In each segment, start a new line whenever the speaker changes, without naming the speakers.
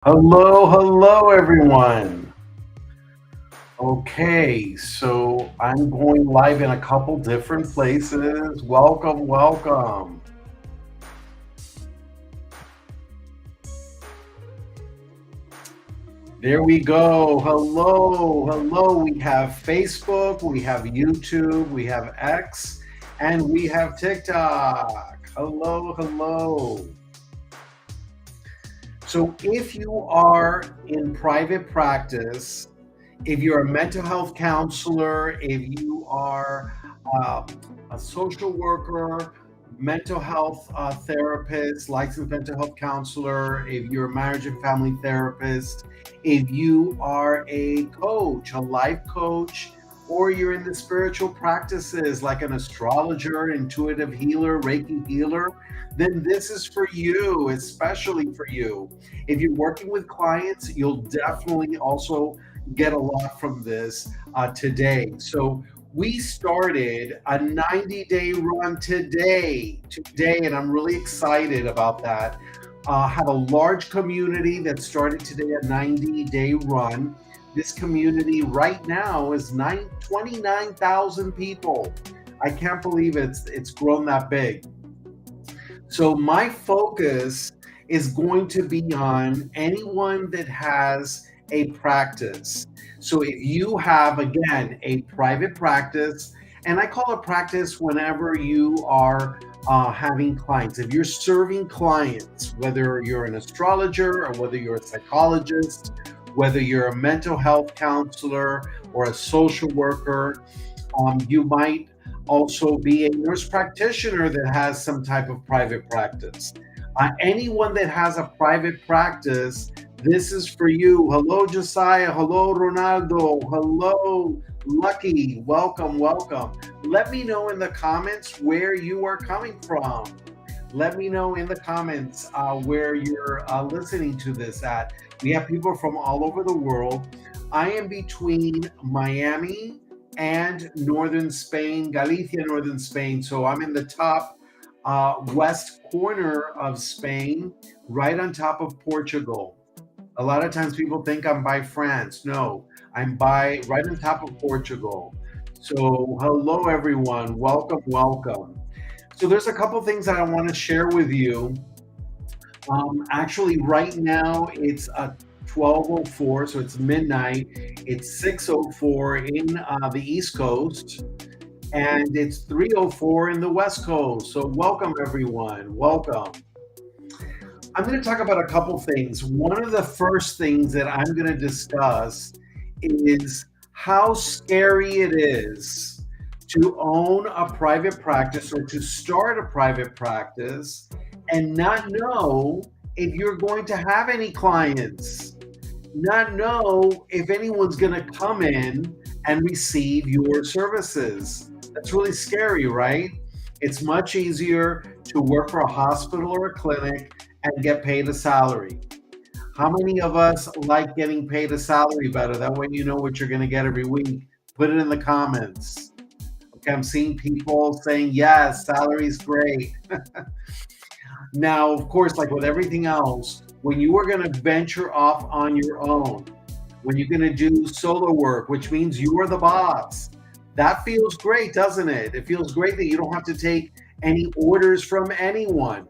Hello, hello, everyone. Okay, so I'm going live in a couple different places. Welcome, welcome. There we go. Hello, hello. We have Facebook, we have YouTube, we have X, and we have TikTok. Hello, hello. So if you are in private practice, if you're a mental health counselor, if you are um, a social worker, mental health therapist, licensed mental health counselor, if you're a marriage and family therapist, if you are a coach, a life coach, or you're in the spiritual practices like an astrologer, intuitive healer, Reiki healer, then this is for you, especially for you. If you're working with clients, you'll definitely also get a lot from this today. So we started a 90-day run today, and I'm really excited about that. Have a large community that started today a 90-day run. This community right now is 29,000 people. I can't believe it's grown that big. So my focus is going to be on anyone that has a practice. So if you have, again, a private practice, and I call it practice whenever you are having clients. If you're serving clients, whether you're an astrologer or whether you're a psychologist, whether you're a mental health counselor or a social worker, you might also be a nurse practitioner that has some type of private practice. Anyone that has a private practice, this is for you. Hello, Josiah. Hello, Ronaldo. Hello, Lucky. Welcome, welcome. Let me know in the comments where you are coming from. Let me know in the comments where you're listening to this at. We have people from all over the world. I am between Miami and northern Spain, Galicia, northern Spain. So I'm in the top west corner of Spain, right on top of Portugal. A lot of times people think I'm by France. No, I'm by right on top of Portugal. So hello everyone. Welcome, welcome. So there's a couple things that I want to share with you. Actually, right now it's 12:04, so it's midnight. It's 6:04 in the East Coast, and it's 3:04 in the West Coast. So welcome everyone. Welcome. I'm going to talk about a couple things. One of the first things that I'm going to discuss is how scary it is to own a private practice or to start a private practice and not know if you're going to have any clients, not know if anyone's going to come in and receive your services. That's really scary, right? It's much easier to work for a hospital or a clinic and get paid a salary. How many of us like getting paid a salary better? That way you know what you're going to get every week. Put it in the comments. Okay, I'm seeing people saying, yes, salary's great. Now, of course, like with everything else, when you are going to venture off on your own, when you're going to do solo work, which means you are the boss, that feels great, doesn't it? It feels great that you don't have to take any orders from anyone.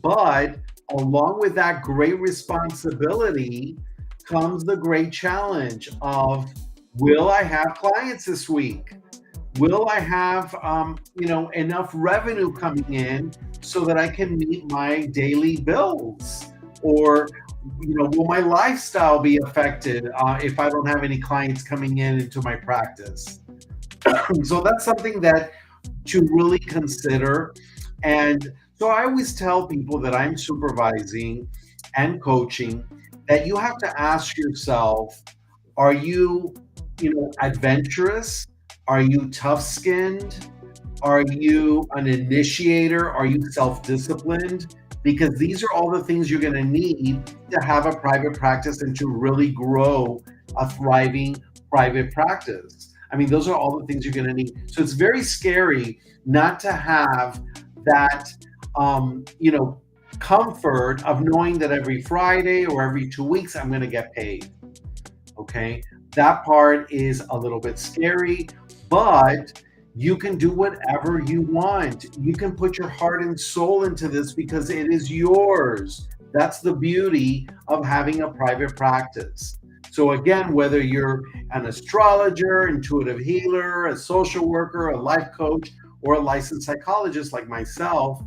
But along with that great responsibility comes the great challenge of, will I have clients this week? Will I have enough revenue coming in so that I can meet my daily bills? Or will my lifestyle be affected if I don't have any clients coming in into my practice? So that's something that to really consider. And so I always tell people that I'm supervising and coaching that you have to ask yourself, are you, adventurous? Are you tough-skinned? Are you an initiator? Are you self-disciplined? Because these are all the things you're going to need to have a private practice and to really grow a thriving private practice. I mean, those are all the things you're going to need. So it's very scary not to have that, um, you know, comfort of knowing that every Friday or every 2 weeks I'm going to get paid. Okay. That part is a little bit scary, but you can do whatever you want. You can put your heart and soul into this because it is yours. That's the beauty of having a private practice. So, again, whether you're an astrologer, intuitive healer, a social worker, a life coach, or a licensed psychologist like myself,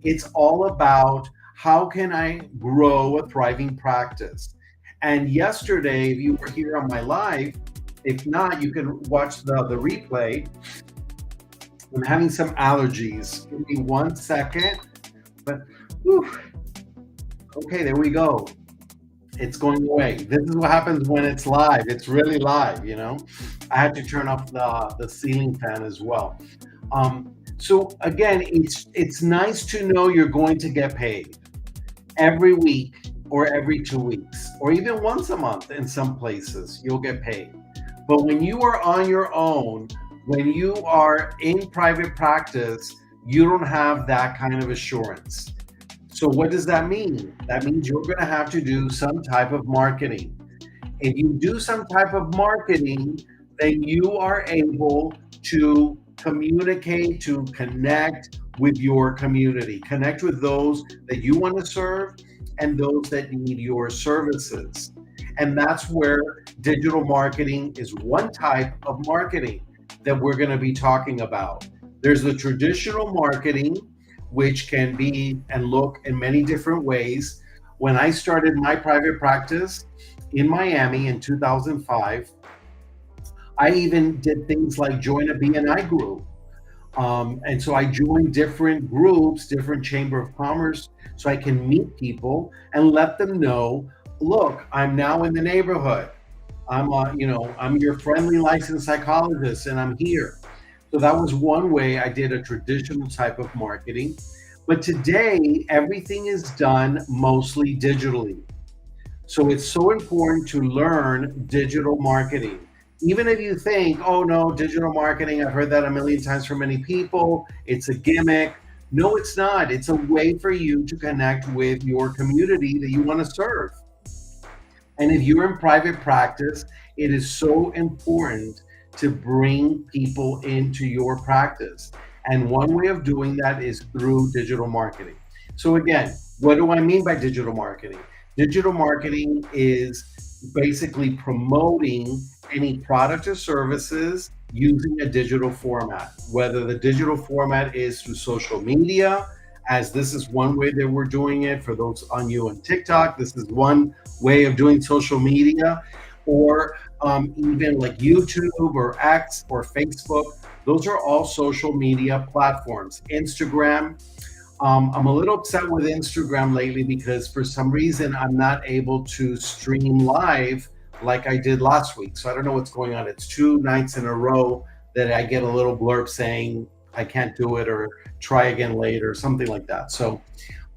it's all about how can I grow a thriving practice. And yesterday, if you were here on my live, if not, you can watch the replay. I'm having some allergies. Give me 1 second. But whew, okay, there we go. It's going away. This is what happens when it's live. It's really live, you know. I had to turn off the ceiling fan as well. So again, it's nice to know you're going to get paid every week or every 2 weeks or even once a month. In some places you'll get paid, but when you are on your own, when you are in private practice, you don't have that kind of assurance. So what does that mean? That means you're going to have to do some type of marketing. If you do some type of marketing, then you are able to communicate, to connect with your community, connect with those that you want to serve and those that need your services. And that's where digital marketing is one type of marketing that we're going to be talking about. There's the traditional marketing, which can be and look in many different ways. When I started my private practice in Miami in 2005, I even did things like join a BNI group. And so I joined different groups, different chamber of commerce, so I can meet people and let them know, look, I'm now in the neighborhood. I'm your friendly licensed psychologist and I'm here. So that was one way I did a traditional type of marketing. But today, everything is done mostly digitally. So it's so important to learn digital marketing. Even if you think, oh no, digital marketing, I've heard that a million times from many people, it's a gimmick. No, it's not. It's a way for you to connect with your community that you want to serve. And if you're in private practice, it is so important to bring people into your practice. And one way of doing that is through digital marketing. So again, what do I mean by digital marketing? Digital marketing is basically promoting any product or services using a digital format, whether the digital format is through social media, as this is one way that we're doing it for those on you on TikTok. This is one way of doing social media, or even like YouTube or X or Facebook. Those are all social media platforms. Instagram. I'm a little upset with Instagram lately because for some reason I'm not able to stream live like I did last week. So I don't know what's going on. It's 2 nights in a row that I get a little blurb saying I can't do it or try again later, or something like that. So,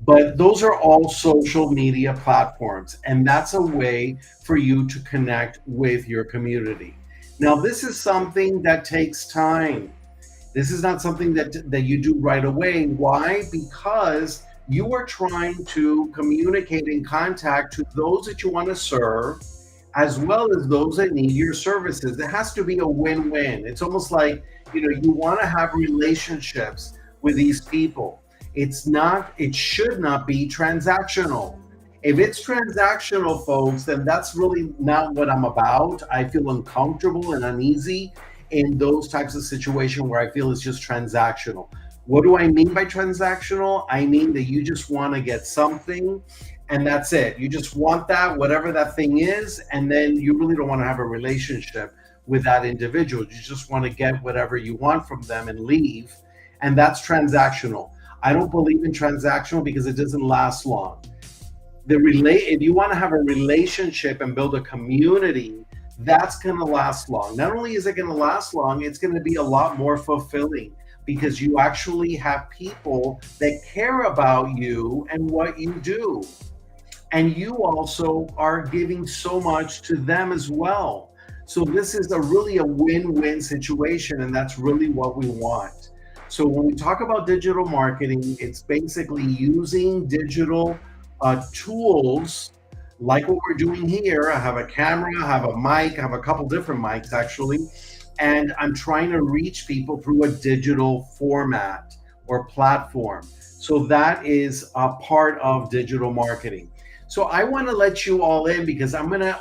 but those are all social media platforms, and that's a way for you to connect with your community. Now, this is something that takes time. This is not something that you do right away. Why? Because you are trying to communicate and contact to those that you want to serve, as well as those that need your services. It has to be a win-win. It's almost like, you want to have relationships with these people. It should not be transactional. If it's transactional, folks, then that's really not what I'm about. I feel uncomfortable and uneasy in those types of situations where I feel it's just transactional. What do I mean by transactional? I mean that you just want to get something and that's it. You just want that, whatever that thing is, and then you really don't want to have a relationship with that individual. You just want to get whatever you want from them and leave, and that's transactional. I don't believe in transactional because it doesn't last long. If you want to have a relationship and build a community, that's going to last long. Not only is it going to last long, it's going to be a lot more fulfilling because you actually have people that care about you and what you do. And you also are giving so much to them as well. So this is really a win-win situation, and that's really what we want. So when we talk about digital marketing, it's basically using digital tools like what we're doing here. I have a camera, I have a mic, I have a couple different mics actually, and I'm trying to reach people through a digital format or platform. So that is a part of digital marketing. So I want to let you all in because I'm going to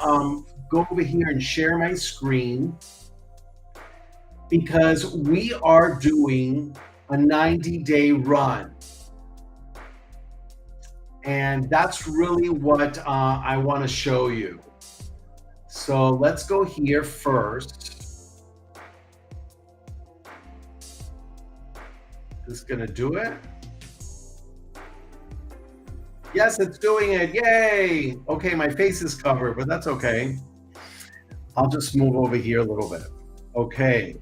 go over here and share my screen because we are doing a 90-day run. And that's really what I want to show you. So let's go here first. Is going to do it? Yes, it's doing it. Yay. Okay, my face is covered, but that's okay. I'll just move over here a little bit. Okay.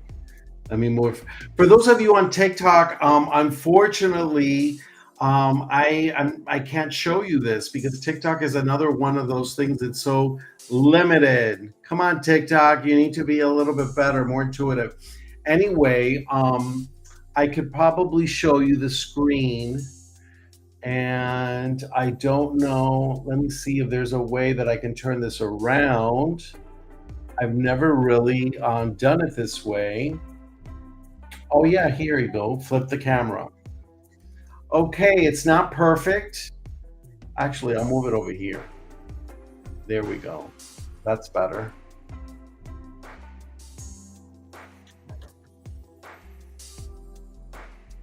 Let me move. For those of you on TikTok, unfortunately, I can't show you this because TikTok is another one of those things that's so limited. Come on, TikTok, you need to be a little bit better, more intuitive. Anyway, I could probably show you the screen, and I don't know. Let me see if there's a way that I can turn this around. I've never really done it this way. Oh yeah, here you go. Flip the camera. Okay, it's not perfect. Actually, I'll move it over here. There we go. That's better.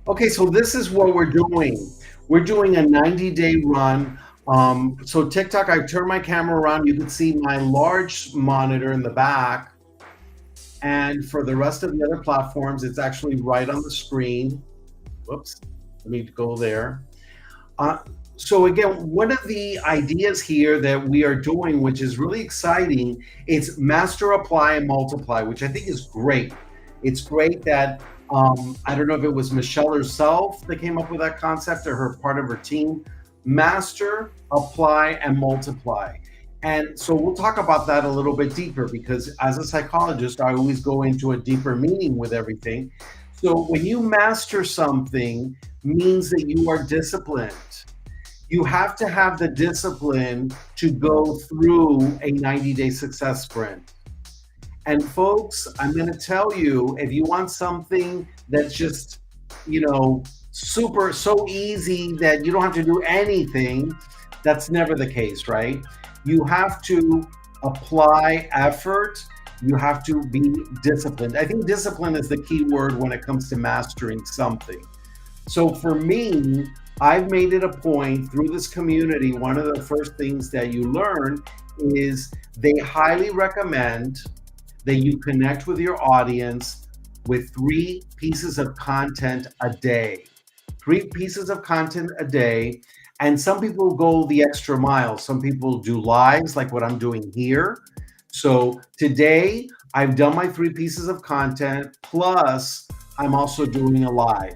Okay, so this is what we're doing. We're doing a 90-day run. So TikTok, I turn my camera around. You can see my large monitor in the back. And for the rest of the other platforms, it's actually right on the screen. Whoops, let me go there. So again, one of the ideas here that we are doing, which is really exciting, is master, apply, and multiply, which I think is great. It's great that, I don't know if it was Michelle herself that came up with that concept or her part of her team. Master, apply, and multiply. And so we'll talk about that a little bit deeper because as a psychologist, I always go into a deeper meaning with everything. So when you master something means that you are disciplined. You have to have the discipline to go through a 90-day success sprint. And folks, I'm going to tell you, if you want something that's just, super, so easy that you don't have to do anything, that's never the case, right? You have to apply effort. You have to be disciplined. I think discipline is the key word when it comes to mastering something. So for me, I've made it a point through this community. One of the first things that you learn is they highly recommend that you connect with your audience with 3 pieces of content a day. 3 pieces of content a day. And some people go the extra mile. Some people do lives like what I'm doing here. So today I've done my 3 pieces of content, plus I'm also doing a live.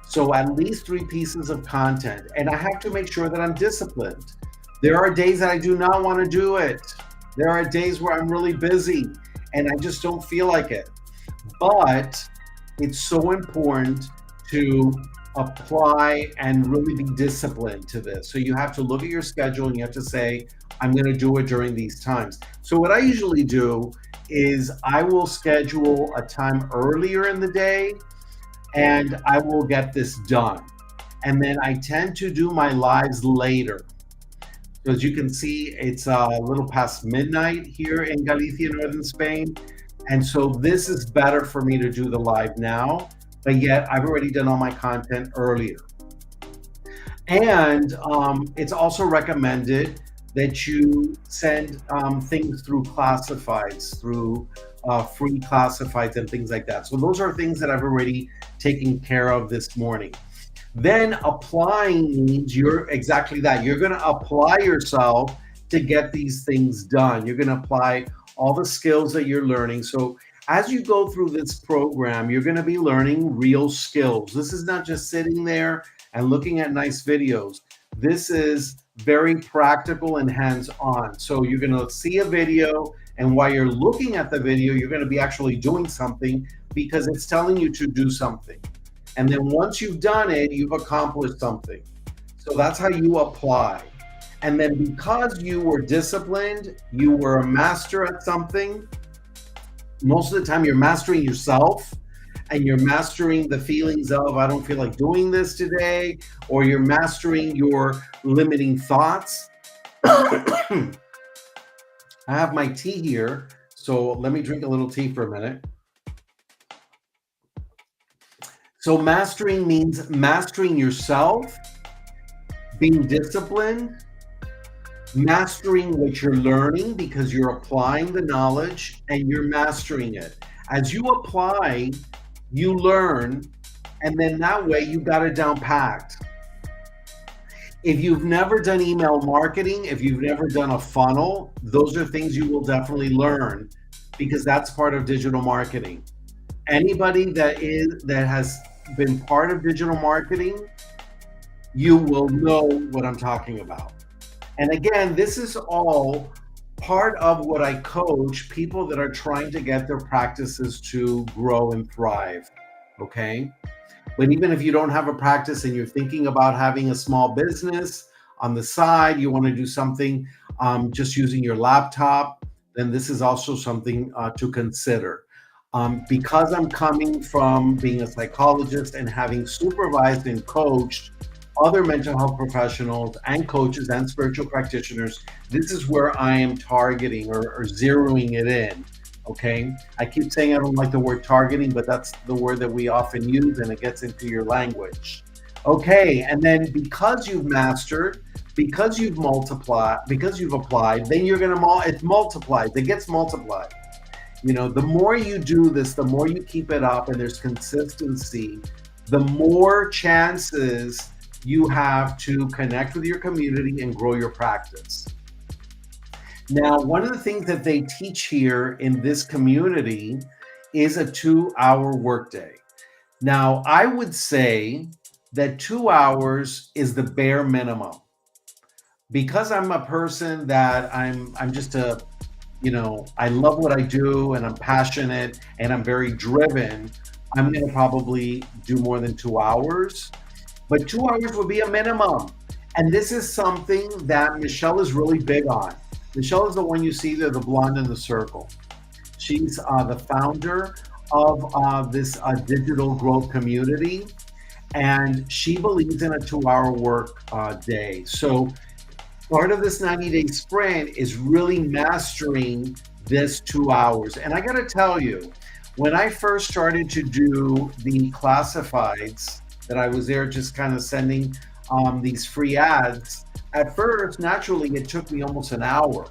So at least 3 pieces of content. And I have to make sure that I'm disciplined. There are days that I do not want to do it. There are days where I'm really busy and I just don't feel like it. But it's so important to apply and really be disciplined to this. So you have to look at your schedule and you have to say, I'm going to do it during these times. So what I usually do is I will schedule a time earlier in the day and I will get this done. And then I tend to do my lives later. So as you can see, it's a little past midnight here in Galicia, northern Spain. And so this is better for me to do the live now, but yet I've already done all my content earlier. And it's also recommended that you send things through classifieds, through free classifieds and things like that. So those are things that I've already taken care of this morning. Then applying means you're exactly that. You're going to apply yourself to get these things done. You're going to apply all the skills that you're learning. So as you go through this program, you're going to be learning real skills. This is not just sitting there and looking at nice videos. This is very practical and hands-on. So you're going to see a video, and while you're looking at the video, you're going to be actually doing something because it's telling you to do something. And then once you've done it, you've accomplished something. So that's how you apply. And then because you were disciplined, you were a master at something, most of the time you're mastering yourself and you're mastering the feelings of, I don't feel like doing this today, or you're mastering your limiting thoughts. I have my tea here, so let me drink a little tea for a minute. So mastering means mastering yourself, being disciplined, mastering what you're learning because you're applying the knowledge and you're mastering it. As you apply, you learn, and then that way you got it down packed. If you've never done email marketing, if you've never done a funnel, those are things you will definitely learn because that's part of digital marketing. Anybody that has been part of digital marketing, you will know what I'm talking about. And again, this is all part of what I coach people that are trying to get their practices to grow and thrive. Okay. But even if you don't have a practice and you're thinking about having a small business on the side, you want to do something just using your laptop, then this is also something to consider. Because I'm coming from being a psychologist and having supervised and coached other mental health professionals and coaches and spiritual practitioners, this is where I am targeting or zeroing it in. Okay. I keep saying I don't like the word targeting, but that's the word that we often use and it gets into your language. Okay. And then because you've mastered, because you've multiplied, because you've applied, then you're going to, it's multiplied. It gets multiplied. You know, the more you do this, the more you keep it up and there's consistency, the more chances you have to connect with your community and grow your practice. Now, one of the things that they teach here in this community is a 2-hour workday. Now, I would say that 2 hours is the bare minimum. Because I'm a person that I'm just a, you know, I love what I do and I'm passionate and I'm very driven, I'm going to probably do more than 2 hours. But 2 hours would be a minimum. And this is something that Michelle is really big on. Michelle is the one you see there, the blonde in the circle. She's the founder of this digital growth community. And she believes in a 2-hour work day. So part of this 90-day sprint is really mastering this 2 hours. And I got to tell you, when I first started to do the classifieds, that I was there just kind of sending these free ads. At first, naturally, it took me almost an hour.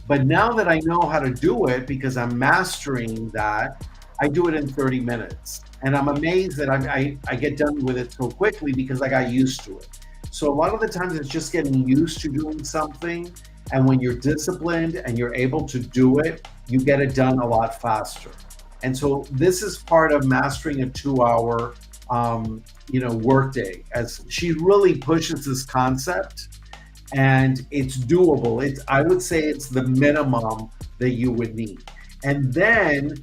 But now that I know how to do it, because I'm mastering that, I do it in 30 minutes. And I'm amazed that I get done with it so quickly because I got used to it. So a lot of the times it's just getting used to doing something. And when you're disciplined and you're able to do it, you get it done a lot faster. And so this is part of mastering a 2-hour workday, as she really pushes this concept and it's doable. I would say it's the minimum that you would need. And then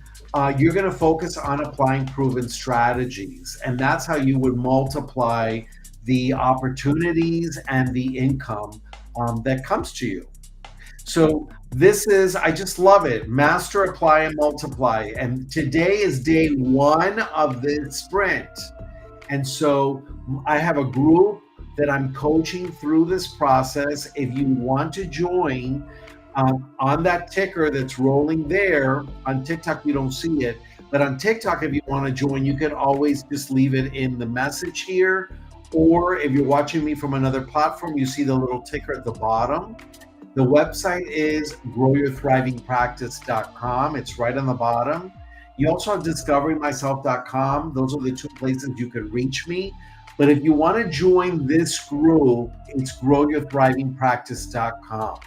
you're going to focus on applying proven strategies. And that's how you would multiply the opportunities and the income that comes to you. So this is, I just love it. Master, apply, and multiply. And today is day 1 of this sprint. And so I have a group that I'm coaching through this process. If you want to join on that ticker that's rolling there, on TikTok, you don't see it. But on TikTok, if you want to join, you can always just leave it in the message here. Or if you're watching me from another platform, you see the little ticker at the bottom. The website is growyourthrivingpractice.com. It's right on the bottom. You also have discoveringmyself.com. Those are the 2 places you could reach me. But if you want to join this group, it's growyourthrivingpractice.com.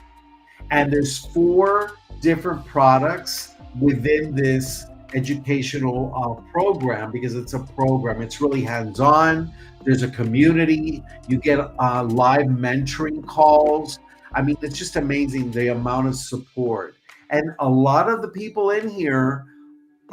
And there's 4 different products within this educational program, because it's a program. It's really hands-on. There's a community. You get live mentoring calls. I mean, it's just amazing the amount of support. And a lot of the people in here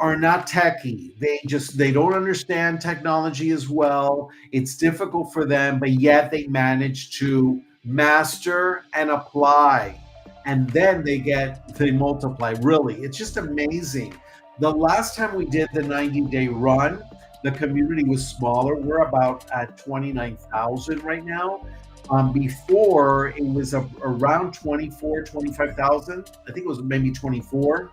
are not techie. They don't understand technology as well. It's difficult for them, but yet they manage to master and apply. And then they multiply. Really, it's just amazing. The last time we did the 90-day run, the community was smaller. We're about at 29,000 right now. Before it was around 24, 25,000. I think it was maybe 24,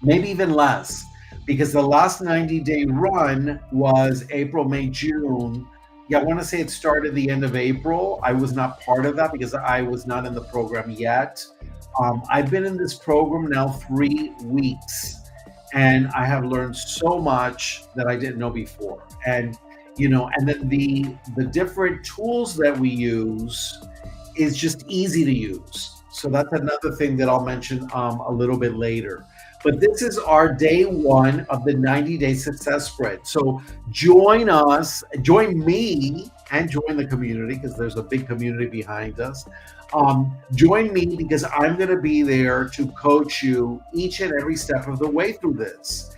maybe even less, because the last 90-day run was April, May, June. Yeah, I want to say it started the end of April. I was not part of that because I was not in the program yet. I've been in this program now 3 weeks, and I have learned so much that I didn't know before. And and then the different tools that we use is just easy to use. So that's another thing that I'll mention a little bit later. But this is our day one of the 90-day success spread. So join us, join me, and join the community because there's a big community behind us. Join me because I'm going to be there to coach you each and every step of the way through this.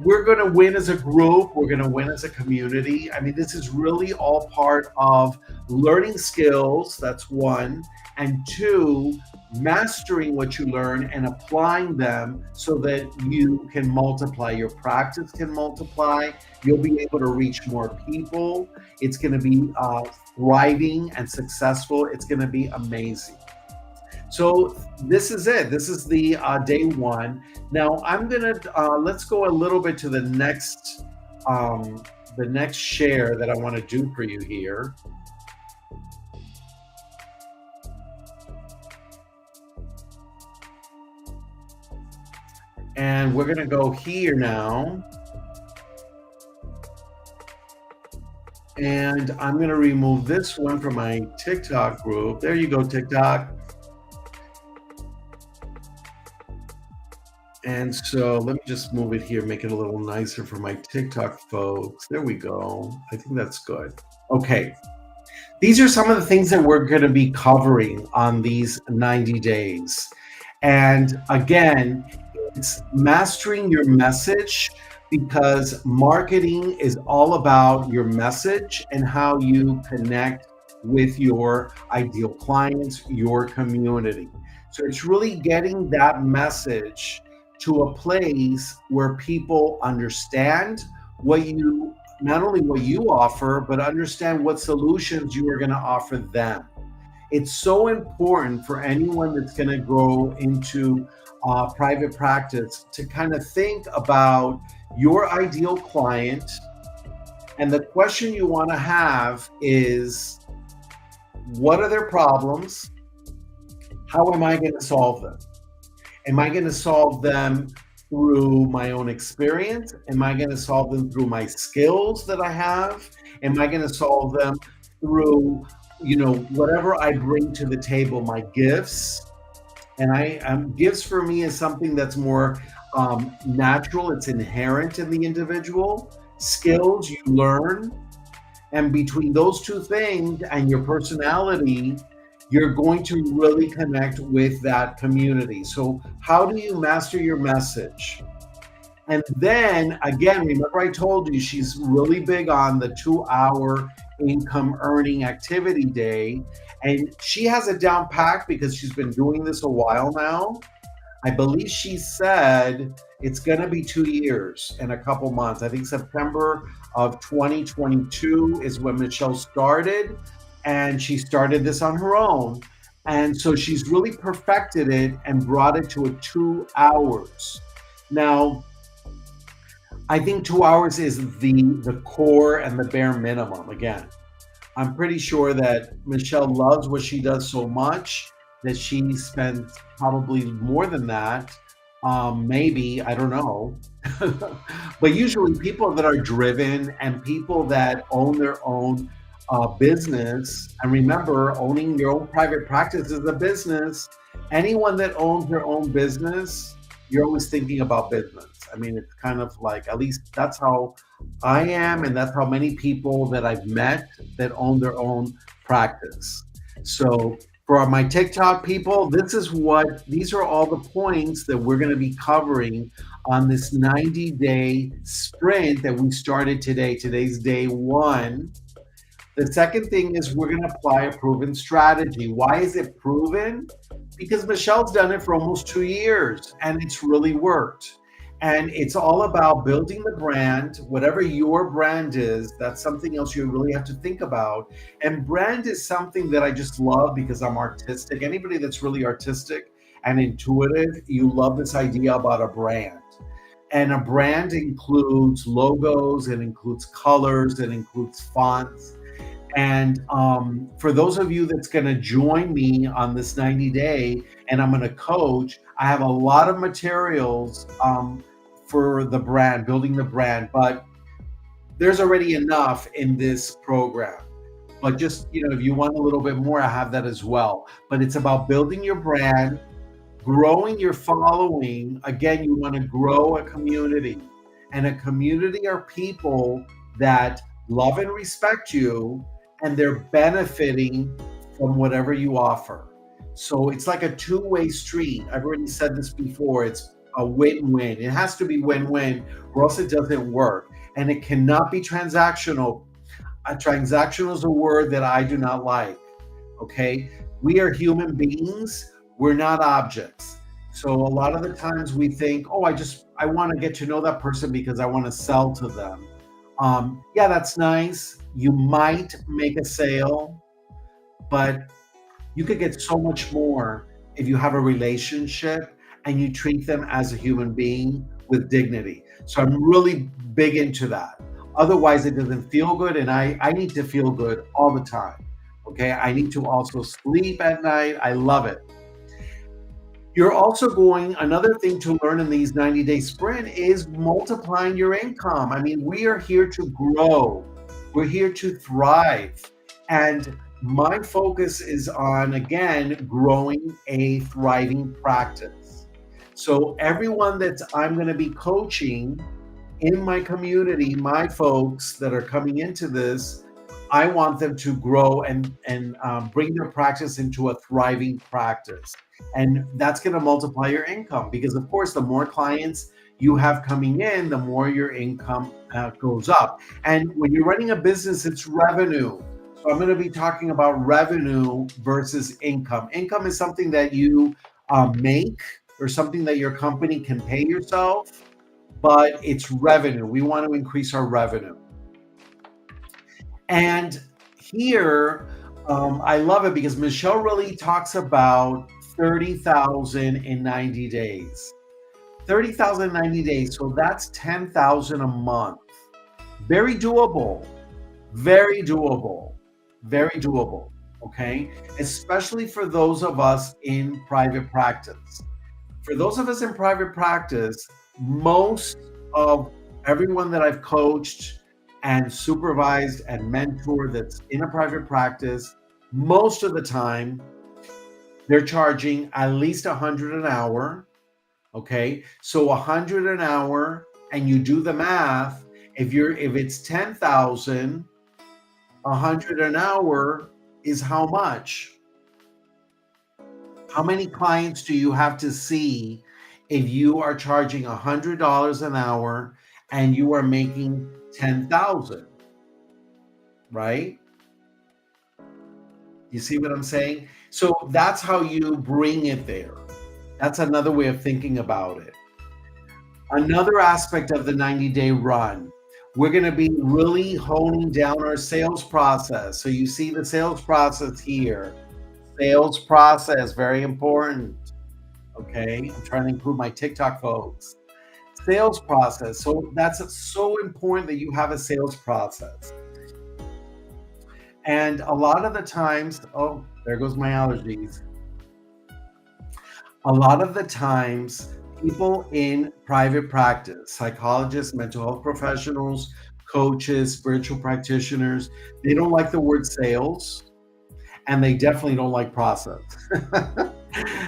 We're going to win as a group. We're going to win as a community. I mean, this is really all part of learning skills. That's one. And two, mastering what you learn and applying them so that you can multiply. Your practice can multiply. You'll be able to reach more people. It's going to be thriving and successful. It's going to be amazing. So this is it. This is the day one. Now I'm gonna let's go a little bit to the next share that I want to do for you here. And we're gonna go here now. And I'm gonna remove this one from my TikTok group. There you go, TikTok. And so let me just move it here, make it a little nicer for my TikTok folks. There we go. I think that's good. Okay. These are some of the things that we're going to be covering on these 90 days. And again, it's mastering your message, because marketing is all about your message and how you connect with your ideal clients, your community. So it's really getting that message to a place where people understand not only what you offer, but understand what solutions you are going to offer them. It's so important for anyone that's going to go into private practice to kind of think about your ideal client. And the question you want to have is, what are their problems? How am I going to solve them? Am I going to solve them through my own experience? Am I going to solve them through my skills that I have? Am I going to solve them through, whatever I bring to the table, my gifts? And gifts for me is something that's more natural. It's inherent in the individual. Skills you learn. And between those two things and your personality, you're going to really connect with that community. So how do you master your message? And then again, remember I told you she's really big on the 2-hour income earning activity day. And she has it down packed because she's been doing this a while now. I believe she said it's going to be 2 years and a couple months. I think September of 2022 is when Michelle started. And she started this on her own. And so she's really perfected it and brought it to 2 hours. Now, I think 2 hours is the core and the bare minimum. Again, I'm pretty sure that Michelle loves what she does so much that she spends probably more than that. Maybe, I don't know. But usually people that are driven and people that own their own business, and remember, owning your own private practice is a business. Anyone that owns their own business, you're always thinking about business. I mean, it's kind of like, at least that's how I am, and that's how many people that I've met that own their own practice. So For my TikTok people, these are all the points that we're going to be covering on this 90-day sprint that we started today. Today's day one. The second thing is we're going to apply a proven strategy. Why is it proven? Because Michelle's done it for almost 2 years and it's really worked. And it's all about building the brand, whatever your brand is. That's something else you really have to think about. And brand is something that I just love because I'm artistic. Anybody that's really artistic and intuitive, you love this idea about a brand. And a brand includes logos, it includes colors, it includes fonts. And for those of you that's going to join me on this 90-day, and I'm going to coach, I have a lot of materials for the brand, building the brand, but there's already enough in this program. But just, if you want a little bit more, I have that as well. But it's about building your brand, growing your following. Again, you want to grow a community. And a community are people that love and respect you, and they're benefiting from whatever you offer. So it's like a two-way street. I've already said this before. It's a win-win. It has to be win-win, or else it doesn't work. And it cannot be transactional. Transactional is a word that I do not like. Okay? We are human beings. We're not objects. So a lot of the times we think, oh, I want to get to know that person because I want to sell to them. Yeah, that's nice. You might make a sale, but you could get so much more if you have a relationship and you treat them as a human being with dignity. So I'm really big into that. Otherwise, it doesn't feel good, and I need to feel good all the time. Okay, I need to also sleep at night. I love it. You're also another thing to learn in these 90-day sprint is multiplying your income. I mean, we are here to grow. We're here to thrive. And my focus is on, again, growing a thriving practice. So everyone that I'm going to be coaching in my community, my folks that are coming into this, I want them to grow and bring their practice into a thriving practice. And that's going to multiply your income because, of course, the more clients you have coming in, the more your income goes up. And when you're running a business, it's revenue. So I'm going to be talking about revenue versus income. Income is something that you make or something that your company can pay yourself, but it's revenue. We want to increase our revenue. And here, I love it because Michelle really talks about 30,000 in 90 days. 30,000 in 90 days. So that's 10,000 a month. Very doable. Very doable. Very doable. Okay. Especially for those of us in private practice. For those of us in private practice, most of everyone that I've coached and supervised and mentored that's in a private practice, most of the time, they're charging at least 100 an hour. Okay, so 100 an hour, and you do the math. If it's 10,000, 100 an hour is how much? How many clients do you have to see if you are charging $100 an hour and you are making 10,000? Right? You see what I'm saying? So that's how you bring it there. That's another way of thinking about it. Another aspect of the 90-day run, we're going to be really honing down our sales process. So you see the sales process here. Sales process, very important. Okay, I'm trying to include my TikTok folks. Sales process. So that's so important that you have a sales process. And a lot of the times, oh, there goes my allergies. A lot of the times, people in private practice, psychologists, mental health professionals, coaches, spiritual practitioners, they don't like the word sales, and they definitely don't like process.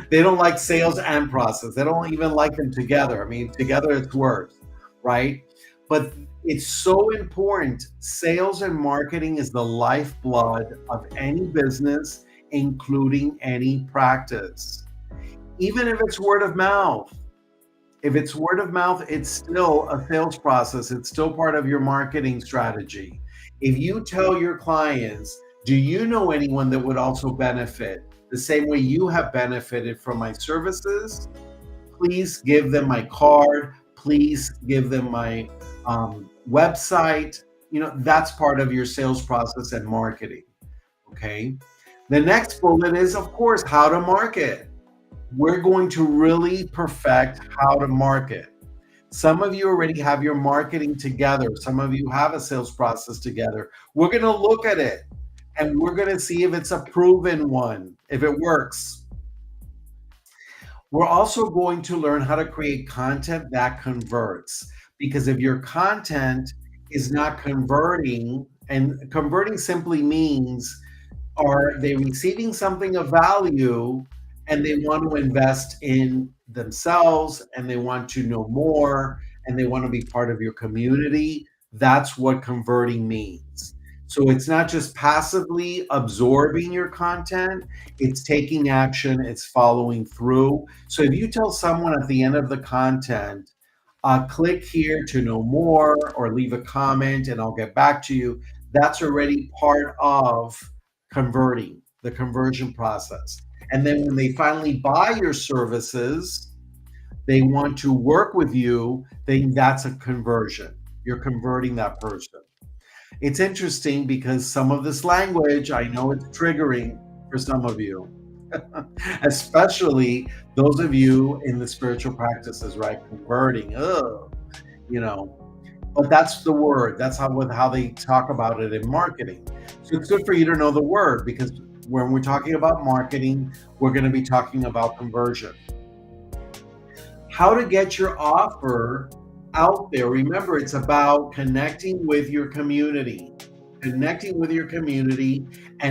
They don't like sales and process. They don't even like them together. I mean, together it's worse, right? But it's so important. Sales and marketing is the lifeblood of any business. including any practice. Even if it's word of mouth, if it's word of mouth, it's still a sales process. It's still part of your marketing strategy. If you tell your clients, do you know anyone that would also benefit the same way you have benefited from my services? Please give them my card. Please give them my website. That's part of your sales process and marketing. Okay. The next bullet is, of course, how to market. We're going to really perfect how to market. Some of you already have your marketing together. Some of you have a sales process together. We're going to look at it and we're going to see if it's a proven one, if it works. We're also going to learn how to create content that converts, because if your content is not converting, and converting simply means, are they receiving something of value and they want to invest in themselves and they want to know more and they want to be part of your community? That's what converting means. So it's not just passively absorbing your content, it's taking action, it's following through. So if you tell someone at the end of the content, click here to know more or leave a comment and I'll get back to you, that's already part of converting, the conversion process. And then when they finally buy your services, they want to work with you, then that's a conversion. You're converting that person. It's interesting because some of this language, I know it's triggering for some of you, especially those of you in the spiritual practices, right? Converting, but that's the word. That's how they talk about it in marketing. So it's good for you to know the word, because when we're talking about marketing, we're going to be talking about conversion. How to get your offer out there. Remember, it's about connecting with your community. And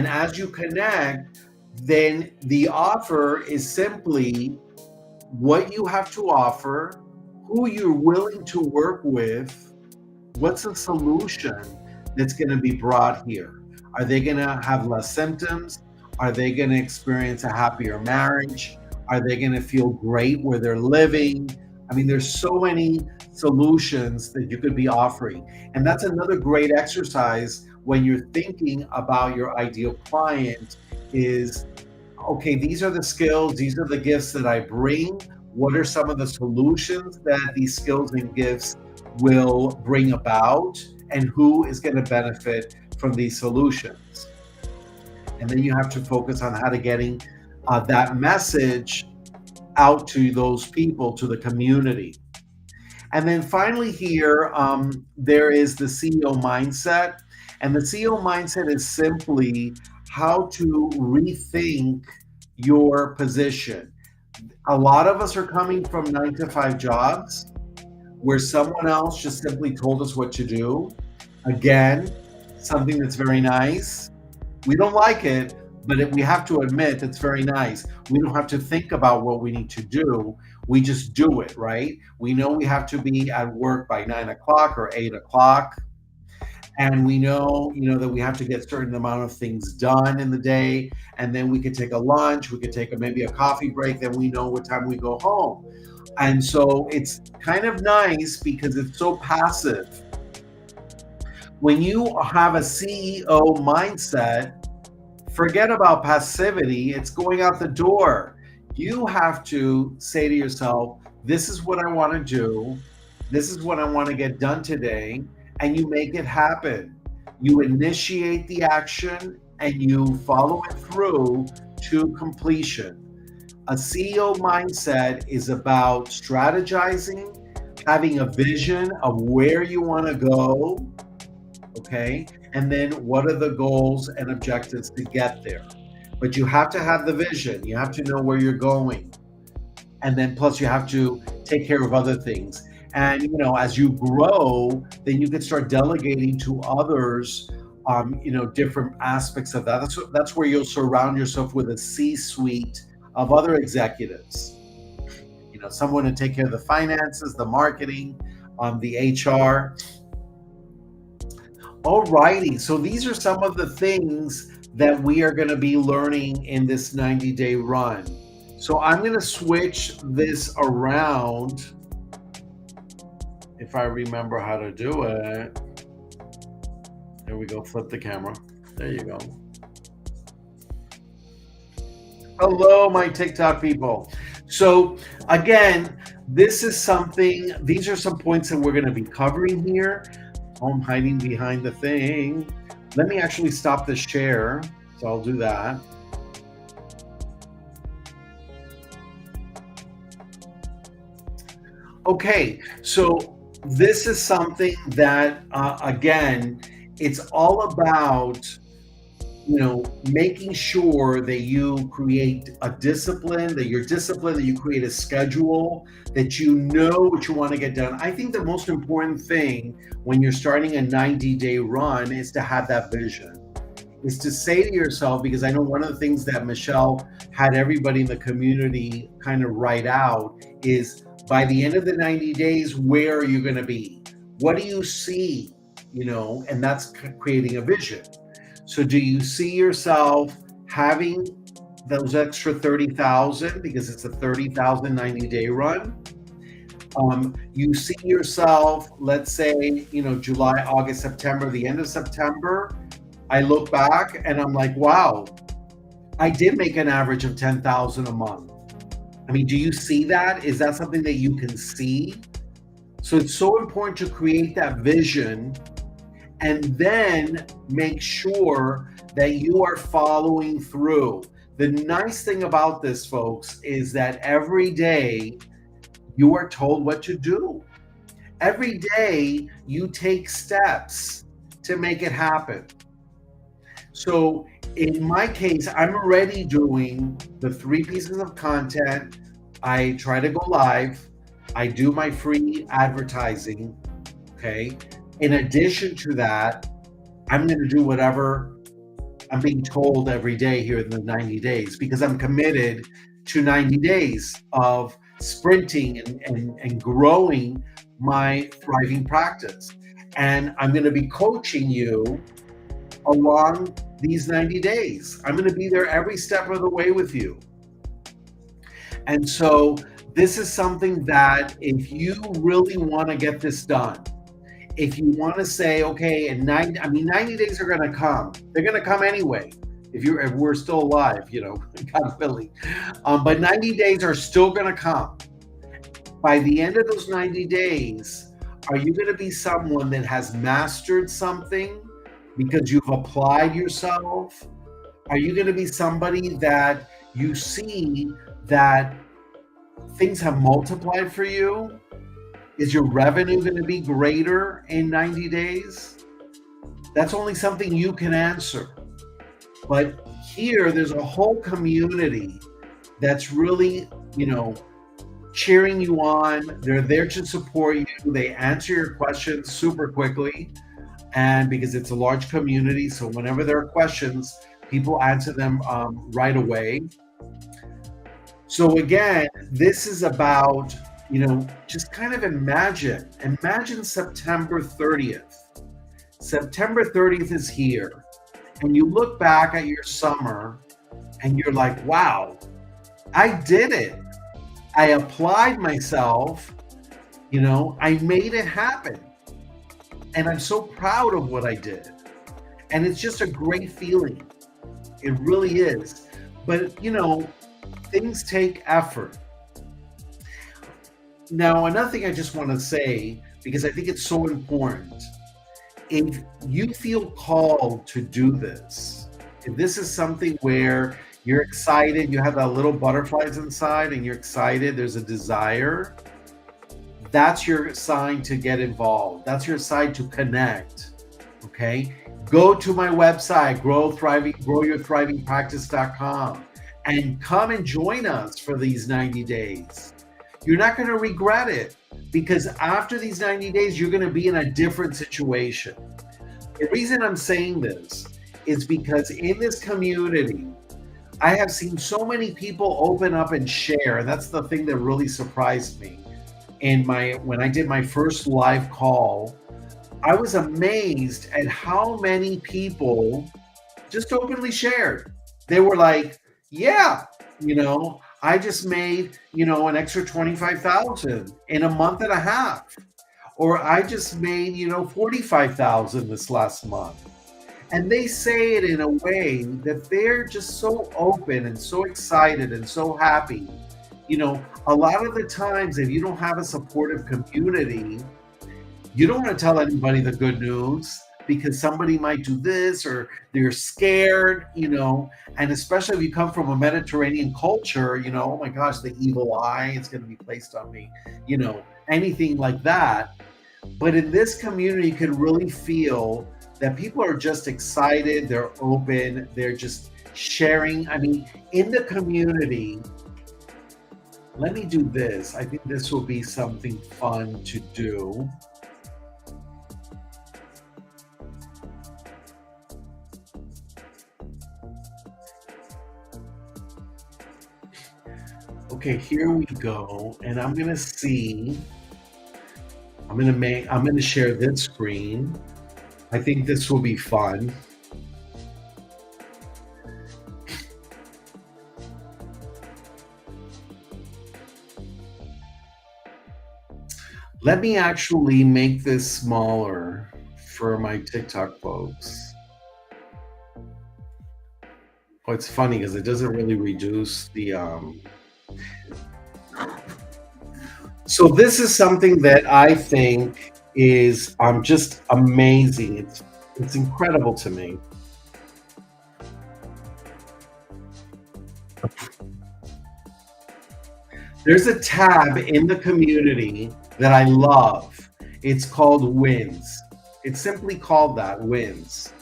as you connect, then the offer is simply what you have to offer, who you're willing to work with, what's the solution that's going to be brought here. Are they going to have less symptoms? Are they going to experience a happier marriage? Are they going to feel great where they're living? I mean, there's so many solutions that you could be offering. And that's another great exercise when you're thinking about your ideal client is, okay, these are the skills, these are the gifts that I bring. What are some of the solutions that these skills and gifts will bring about? And who is going to benefit from these solutions? And then you have to focus on how to getting that message out to those people, to the community. And then finally here, there is the CEO mindset. And the CEO mindset is simply how to rethink your position. A lot of us are coming from 9-to-5 jobs where someone else just simply told us what to do. Again, something that's very nice. We don't like it, but we have to admit it's very nice. We don't have to think about what we need to do. We just do it, right? We know we have to be at work by 9 o'clock or 8 o'clock. And we know, that we have to get a certain amount of things done in the day. And then we could take a lunch, we could take maybe a coffee break, then we know what time we go home. And so it's kind of nice because it's so passive. When you have a CEO mindset, forget about passivity. It's going out the door. You have to say to yourself, this is what I want to do. This is what I want to get done today. And you make it happen. You initiate the action and you follow it through to completion. A CEO mindset is about strategizing, having a vision of where you want to go, okay? And then what are the goals and objectives to get there? But you have to have the vision. You have to know where you're going. And then plus you have to take care of other things. And, as you grow, then you can start delegating to others, different aspects of that. That's where you'll surround yourself with a C-suite of other executives. Someone to take care of the finances, the marketing, the HR. Alrighty, so these are some of the things that we are going to be learning in this 90-day run. So I'm going to switch this around if I remember how to do it. There we go, flip the camera. There you go. Hello, my TikTok people. So again, these are some points that we're going to be covering here. Oh, I'm hiding behind the thing. Let me actually stop the share. So I'll do that. Okay, so this is something that, again, it's all about, making sure that you create a discipline, that you create a schedule, that you know what you want to get done. I think the most important thing when you're starting a 90-day run is to have that vision, is to say to yourself, because I know one of the things that Michelle had everybody in the community kind of write out is, by the end of the 90 days, where are you going to be? What do you see? And that's creating a vision. So do you see yourself having those extra 30,000 because it's a 30,000 90-day run? You see yourself, let's say, July, August, September, the end of September, I look back and I'm like, wow, I did make an average of 10,000 a month. I mean, do you see that? Is that something that you can see? So it's so important to create that vision and then make sure that you are following through. The nice thing about this, folks, is that every day you are told what to do. Every day you take steps to make it happen. So in my case, I'm already doing the 3 pieces of content. I try to go live. I do my free advertising, okay? In addition to that, I'm going to do whatever I'm being told every day here in the 90 days because I'm committed to 90 days of sprinting and growing my thriving practice. And I'm going to be coaching you along these 90 days. I'm going to be there every step of the way with you. And so this is something that if you really want to get this done, if you want to say, okay, 90 days are going to come. They're going to come anyway. If we're still alive, God willing. But 90 days are still going to come. By the end of those 90 days, are you going to be someone that has mastered something because you've applied yourself? Are you going to be somebody that you see that things have multiplied for you? Is your revenue going to be greater in 90 days? That's only something you can answer. But here, there's a whole community that's really, cheering you on. They're there to support you. They answer your questions super quickly. And because it's a large community, so whenever there are questions, people answer them right away. So again, this is about, just kind of imagine September 30th. September 30th is here. And you look back at your summer and you're like, wow, I did it. I applied myself, I made it happen. And I'm so proud of what I did. And it's just a great feeling. It really is. But, things take effort. Now, another thing I just want to say, because I think it's so important, if you feel called to do this, if this is something where you're excited, you have that little butterflies inside and you're excited, there's a desire, that's your sign to get involved. That's your sign to connect, okay? Go to my website, growyourthrivingpractice.com, and come and join us for these 90 days. You're not going to regret it because after these 90 days, you're going to be in a different situation. The reason I'm saying this is because in this community, I have seen so many people open up and share. And that's the thing that really surprised me. When I did my first live call, I was amazed at how many people just openly shared. They were like, yeah, I just made, an extra 25,000 in a month and a half. Or I just made, 45,000 this last month. And they say it in a way that they're just so open and so excited and so happy. A lot of the times, if you don't have a supportive community, you don't want to tell anybody the good news because somebody might do this or they're scared, and especially if you come from a Mediterranean culture, oh my gosh, the evil eye is going to be placed on me, anything like that. But in this community, you can really feel that people are just excited, they're open, they're just sharing. I mean, in the community, let me do this. I think this will be something fun to do. Okay, here we go. And I'm gonna see. I'm gonna share this screen. I think this will be fun. Let me actually make this smaller for my TikTok folks. Oh, it's funny because it doesn't really reduce the So this is something that I think is just amazing. It's incredible to me. There's a tab in the community that I love. It's called Wins. It's simply called that, Wins.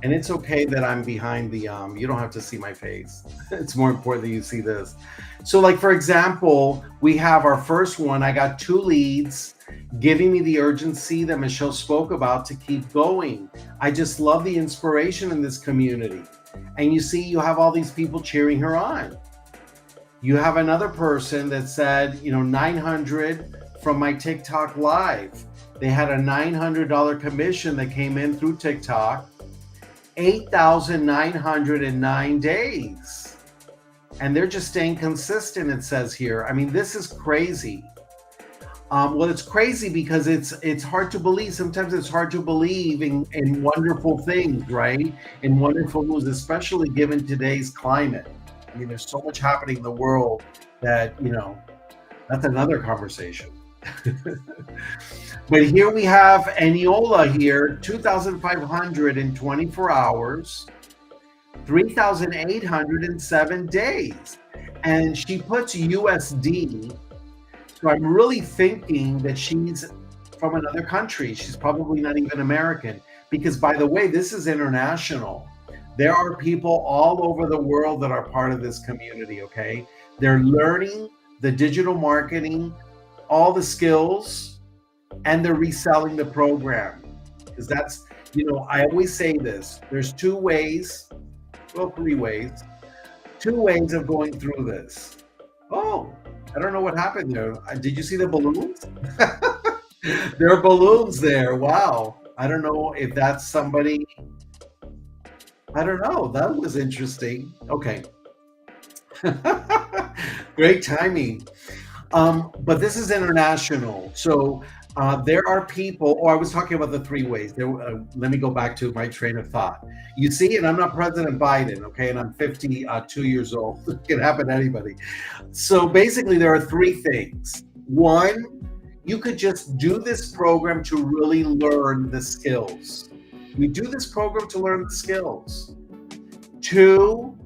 And it's okay that I'm behind the you don't have to see my face. It's more important that you see this. So like for example, we have our first one. I got 2 leads giving me the urgency that Michelle spoke about to keep going. I just love the inspiration in this community. And you see, you have all these people cheering her on. You have another person that said, 900 from my TikTok live. They had a $900 commission that came in through TikTok, 8,909 days. And they're just staying consistent, it says here. I mean, this is crazy. Well, it's crazy because it's hard to believe. Sometimes it's hard to believe in wonderful things, right? In wonderful news, especially given today's climate. I mean, there's so much happening in the world that, that's another conversation. But here we have Eniola here, 2,500 in 24 hours, 3,807 days. And she puts USD. So I'm really thinking that she's from another country. She's probably not even American. Because by the way, this is international. There are people all over the world that are part of this community, okay? They're learning the digital marketing, all the skills, and they're reselling the program. Because that's, I always say this. There's 3 ways, 2 ways of going through this. Oh, I don't know what happened there. Did you see the balloons? There are balloons there. Wow. I don't know if that's somebody. I don't know. That was interesting. Okay. Great timing. But this is international. So there are people, I was talking about the 3 ways. Let me go back to my train of thought. You see, and I'm not President Biden, okay, and I'm 52 years old. It can happen to anybody. So basically, there are 3 things. 1, you could just do this program to really learn the skills. You do this program to learn the skills. 2,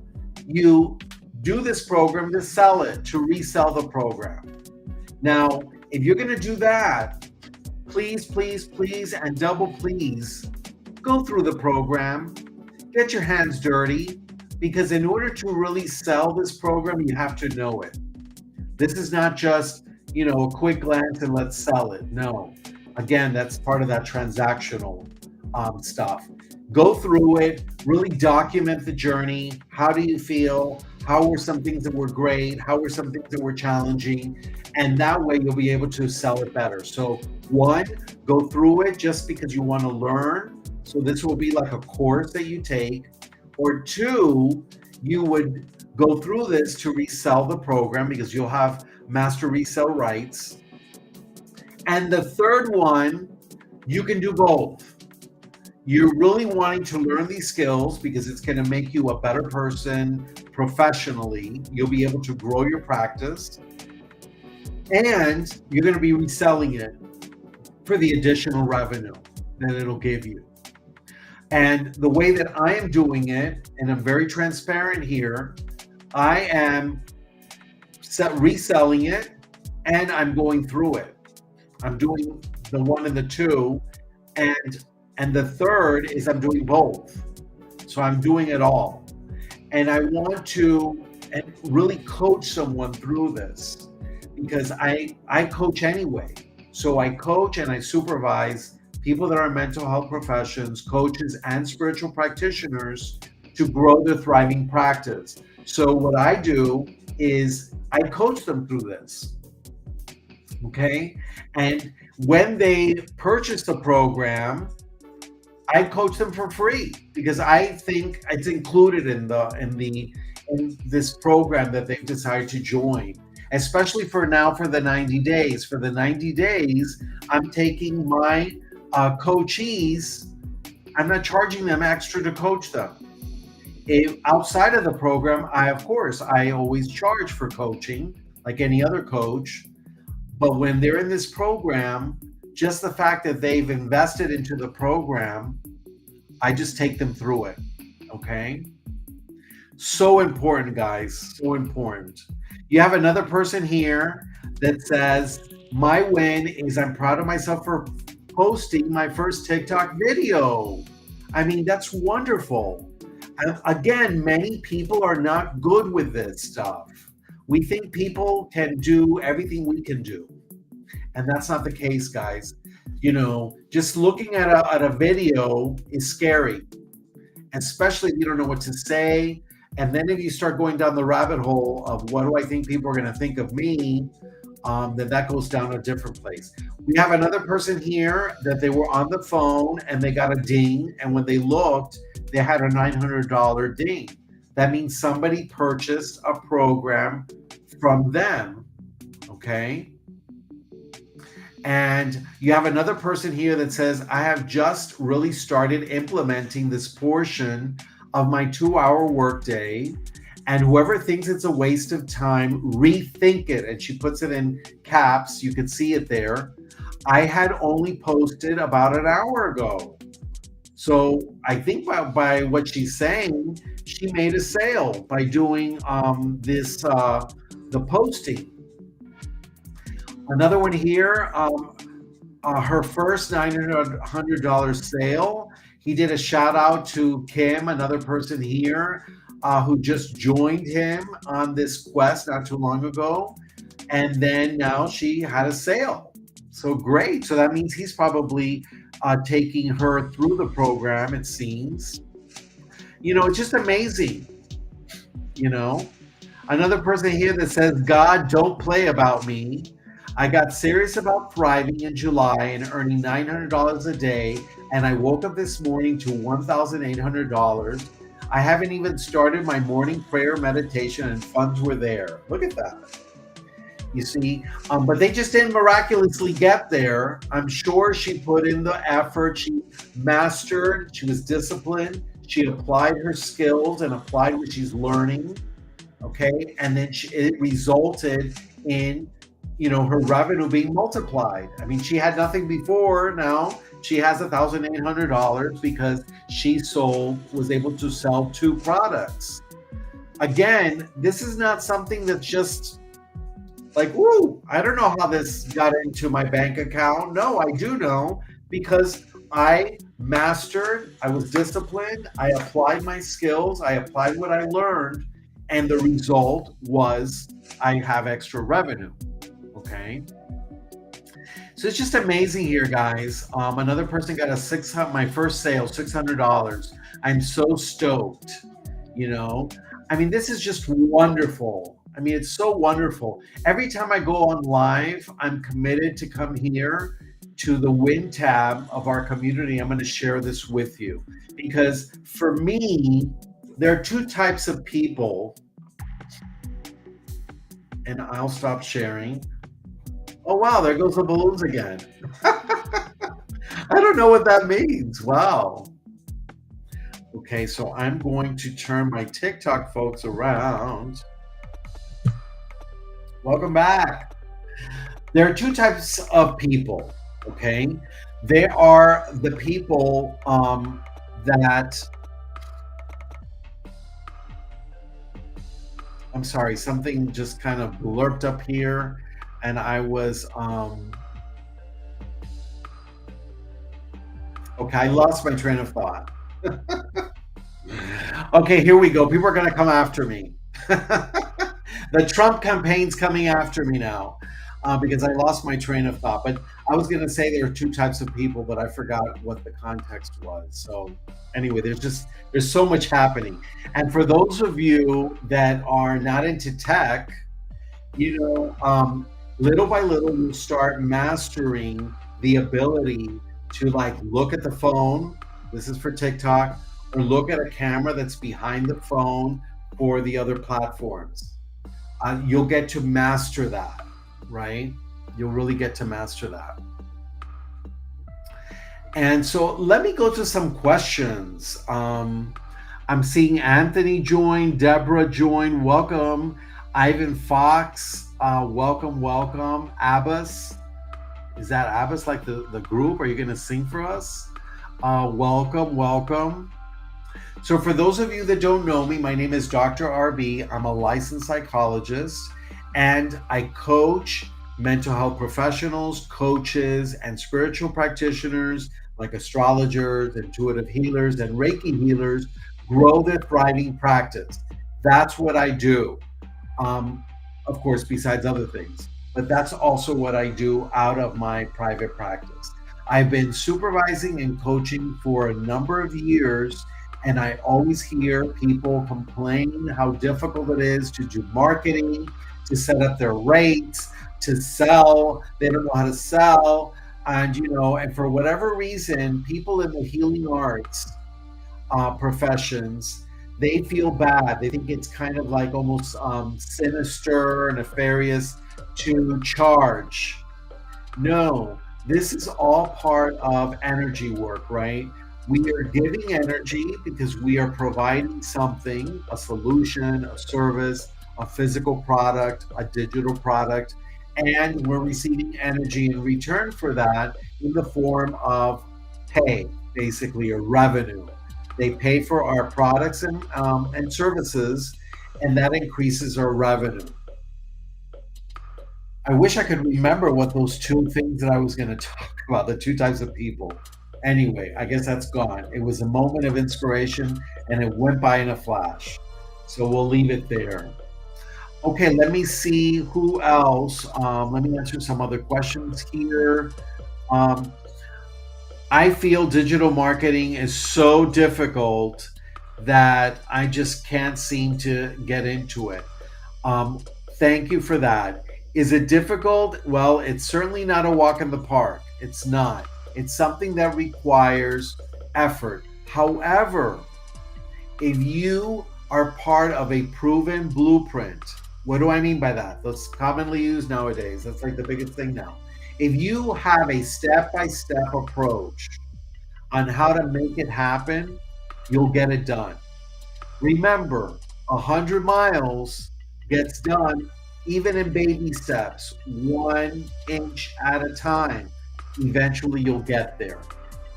you do this program to sell it, to resell the program. Now, if you're going to do that, please, please, please, and double please, go through the program, get your hands dirty, because in order to really sell this program, you have to know it. This is not just, a quick glance and let's sell it. No. Again, that's part of that transactional stuff. Go through it, really document the journey. How do you feel? How were some things that were great? How were some things that were challenging? And that way you'll be able to sell it better. So 1, go through it just because you want to learn. So this will be like a course that you take. Or two, you would go through this to resell the program because you'll have master resale rights. And the third one, you can do both. You're really wanting to learn these skills because it's going to make you a better person professionally. You'll be able to grow your practice, and you're going to be reselling it for the additional revenue that it'll give you. And the way that I am doing it, and I'm very transparent here, I am reselling it and I'm going through it. I'm doing the one and the two, and the third is I'm doing both. So I'm doing it all. And I want to really coach someone through this because I coach anyway. So I coach and I supervise people that are in mental health professions, coaches, and spiritual practitioners to grow their thriving practice. So what I do is I coach them through this. Okay. And when they purchase the program, I coach them for free because I think it's included in this program that they've decided to join, especially for the 90 days. For the 90 days, I'm taking my coachees, I'm not charging them extra to coach them. Outside of the program, I always charge for coaching like any other coach. But when they're in this program, just the fact that they've invested into the program, I just take them through it. Okay. So important, guys. So important. You have another person here that says, my win is I'm proud of myself for posting my first TikTok video. I mean, that's wonderful. And again, many people are not good with this stuff. We think people can do everything we can do. And that's not the case, guys. Just looking at a video is scary, especially if you don't know what to say. And then if you start going down the rabbit hole of what do I think people are going to think of me, then that goes down a different place. We have another person here that they were on the phone and they got a ding. And when they looked, they had a $900 ding. That means somebody purchased a program from them. Okay. And you have another person here that says, I have just really started implementing this portion of my 2-hour workday. And whoever thinks it's a waste of time, rethink it. And she puts it in caps. You can see it there. I had only posted about an hour ago. So I think by what she's saying, she made a sale by doing the posting. Another one here, her first $900 sale. He did a shout out to Kim, another person here who just joined him on this quest not too long ago. And then now she had a sale. So great. So that means he's probably taking her through the program, it seems. It's just amazing. Another person here that says, God, don't play about me. I got serious about thriving in July and earning $900 a day, and I woke up this morning to $1,800. I haven't even started my morning prayer meditation, and funds were there. Look at that. You see, but they just didn't miraculously get there. I'm sure she put in the effort. She mastered. She was disciplined. She applied her skills and applied what she's learning. Okay, and then it resulted in her revenue being multiplied. I mean, she had nothing before. Now she has $1,800 because she was able to sell 2 products. Again, this is not something that's just like, woo, I don't know how this got into my bank account. No, I do know because I mastered, I was disciplined, I applied my skills, I applied what I learned, and the result was I have extra revenue. Okay. So it's just amazing here, guys. Another person got my first sale, $600. I'm so stoked. I mean, this is just wonderful. I mean, it's so wonderful. Every time I go on live, I'm committed to come here to the win tab of our community. I'm going to share this with you because for me, There are two types of people, and I'll stop sharing. Oh, wow, there goes the balloons again. I don't know what that means. Wow. Okay, so I'm going to turn my TikTok folks around. Welcome back. There are two types of people, okay? There are the people that, I'm sorry, something just kind of blurped up here, and I was, okay, I lost my train of thought. Okay, here we go. People are going to come after me. The Trump campaign's coming after me now because I lost my train of thought. But I was going to say there are two types of people, but I forgot what the context was. So anyway, there's so much happening. And for those of you that are not into tech, little by little, you start mastering the ability to like look at the phone. This is for TikTok, or look at a camera that's behind the phone for the other platforms. You'll get to master that, right? You'll really get to master that. And so let me go to some questions. I'm seeing Anthony join, Deborah join, welcome. Ivan Fox, welcome. Abbas, is that Abbas like the group? Are you gonna sing for us? Welcome. So for those of you that don't know me, my name is Dr. RB. I'm a licensed psychologist, and I coach mental health professionals, coaches, and spiritual practitioners like astrologers, intuitive healers, and Reiki healers grow their thriving practice. That's what I do. Of course, besides other things, but that's also what I do out of my private practice. I've been supervising and coaching for a number of years, and I always hear people complain how difficult it is to do marketing, to set up their rates, to sell. They don't know how to sell. And for whatever reason, people in the healing arts professions, they feel bad. They think it's kind of like almost sinister, nefarious to charge. No, this is all part of energy work, right? We are giving energy because we are providing something, a solution, a service, a physical product, a digital product, and we're receiving energy in return for that in the form of pay, basically, or revenue. They pay for our products and services, and that increases our revenue. I wish I could remember what those two things that I was going to talk about, the two types of people. Anyway, I guess that's gone. It was a moment of inspiration and it went by in a flash. So we'll leave it there. Okay, let me see who else. Let me answer some other questions here. I feel digital marketing is so difficult that I just can't seem to get into it. Thank you for that. Is it difficult? Well, it's certainly not a walk in the park. It's not. It's something that requires effort. However, if you are part of a proven blueprint, what do I mean by that? That's commonly used nowadays. That's like the biggest thing now. If you have a step-by-step approach on how to make it happen, you'll get it done. Remember, 100 miles gets done even in baby steps, 1 inch at a time. Eventually, you'll get there.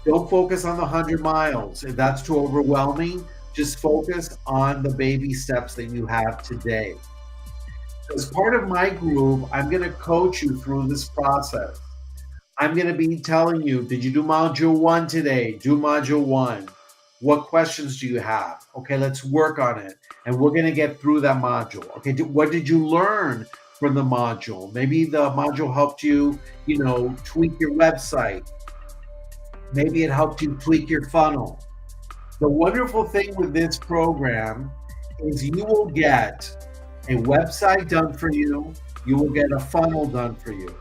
Don't focus on the 100 miles. If that's too overwhelming, just focus on the baby steps that you have today. As part of my group, I'm going to coach you through this process. I'm going to be telling you, did you do module 1 today? Do module 1. What questions do you have? Okay, let's work on it. And we're going to get through that module. Okay, what did you learn from the module? Maybe the module helped you, tweak your website. Maybe it helped you tweak your funnel. The wonderful thing with this program is you will get a website done for you. You will get a funnel done for you.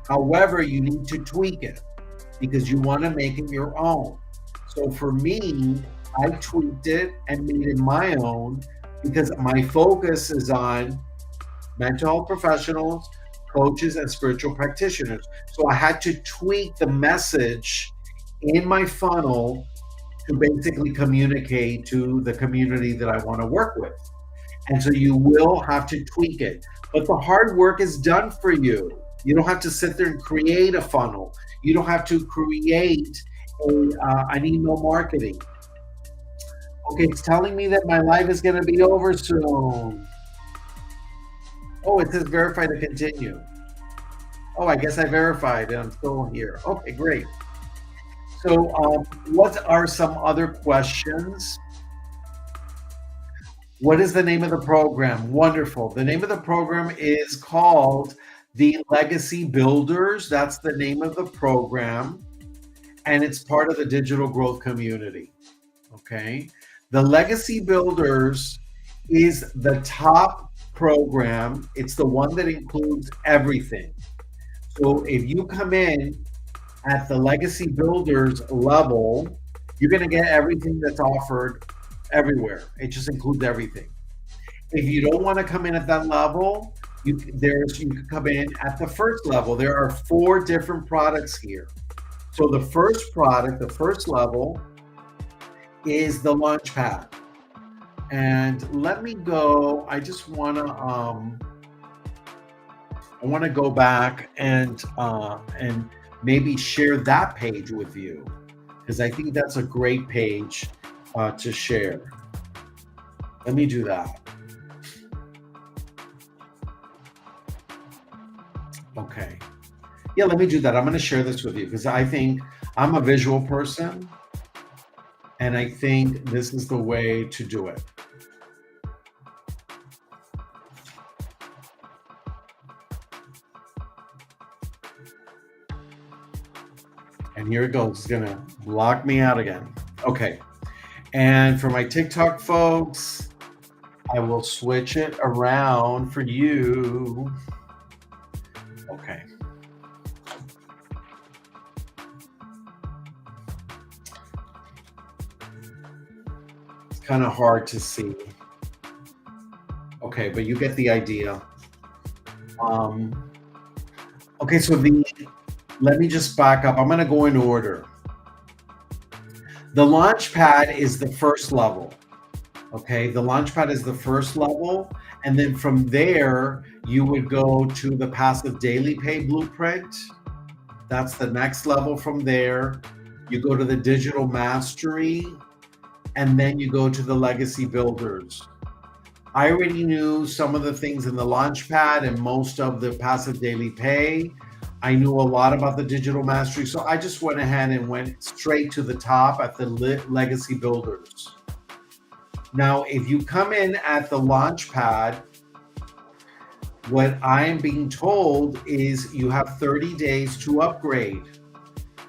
However, you need to tweak it because you want to make it your own. So for me, I tweaked it and made it my own because my focus is on mental health professionals, coaches, and spiritual practitioners. So I had to tweak the message in my funnel to basically communicate to the community that I want to work with. And so you will have to tweak it. But the hard work is done for you. You don't have to sit there and create a funnel. You don't have to create an email marketing. Okay, it's telling me that my live is going to be over soon. Oh, it says verify to continue. Oh, I guess I verified and I'm still here. Okay, great. So what are some other questions? What is the name of the program? Wonderful. The name of the program is called the Legacy Builders. That's the name of the program. And it's part of the digital growth community. Okay. The Legacy Builders is the top program. It's the one that includes everything. So if you come in at the Legacy Builders level, you're going to get everything that's offered everywhere. It just includes everything. If you don't want to come in at that level, you can come in at the first level. There are 4 different products here. So the first product, the first level, is the Launchpad. And let me go. I just want to go back and maybe share that page with you, because I think that's a great page to share. Let me do that. Okay. Yeah, let me do that. I'm going to share this with you because I think I'm a visual person and I think this is the way to do it. And here it goes. It's going to block me out again. Okay. And for my TikTok folks, I will switch it around for you. Okay. It's kind of hard to see. Okay, but you get the idea. Okay, so let me just back up. I'm going to go in order. The Launchpad is the first level. Okay, the Launchpad is the first level. And then from there, you would go to the Passive Daily Pay Blueprint. That's the next level from there. You go to the Digital Mastery, and then you go to the Legacy Builders. I already knew some of the things in the Launchpad and most of the Passive Daily Pay. I knew a lot about the Digital Mastery, so I just went ahead and went straight to the top at the Legacy Builders. Now, if you come in at the Launchpad, what I'm being told is you have 30 days to upgrade.